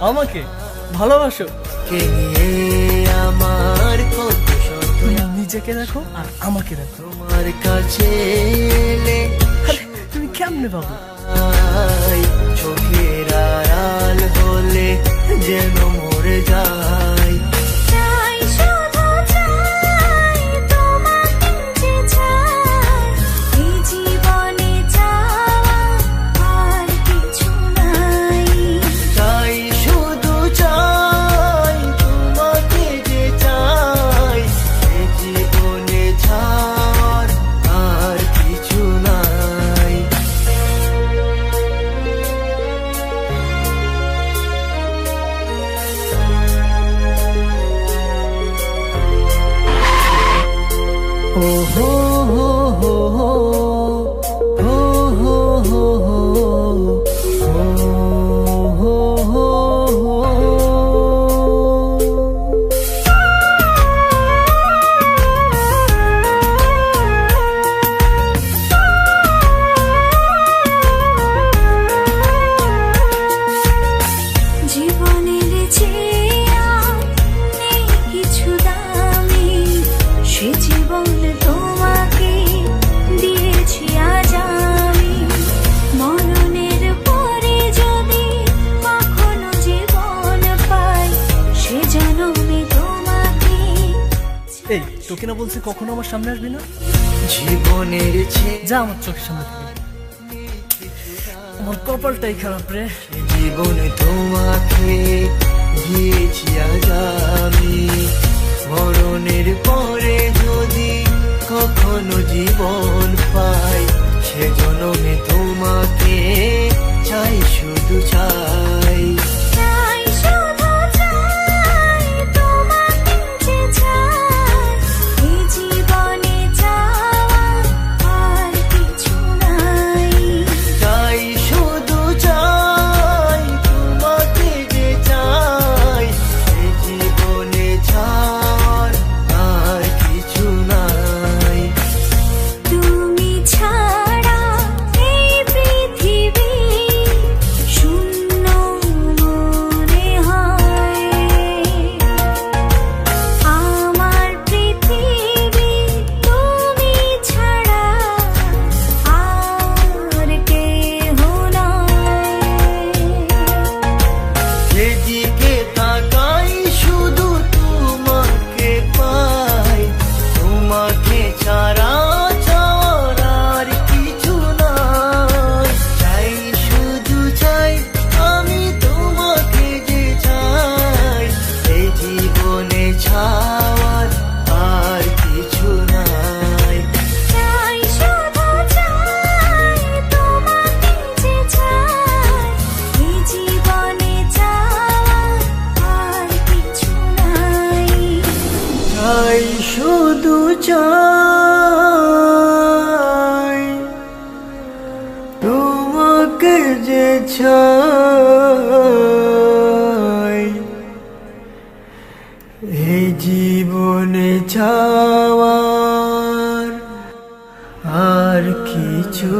আমাকে ভালোবাসো। আমার কত শত নিজেকে দেখো আর আমাকে দেখো। তোমার কাছে এলে আরে তুমি কেমনে পাবো? চোখের আড়াল হলে যেন মরে যায়। Oh ho ho ho ho ho ho ho ho জীবনের চেয়ে নেই কিছু দামি, সে জীবন তোমাকে দিয়েছি আজ আমি। মরণের পরে যদি কখনো জীবন পাই, সে জন্মে তোমাকে। এই তোকে না বলছি কখনো আমার সামনে আসবি না? জীবনের যা আমার চোখের সামনে থেকে। আমার কপালটাই খারাপ রে। জীবনে তোমাকে দিয়েছি আজ আমি। মরণের পরে যদি কখনো জীবন পাই, সে জন্মে তোমাকে চাই, শুধু চাই। শুধু চাই তোমাকে যে চাই, এই জীবনে চাওয়ার আর কিছু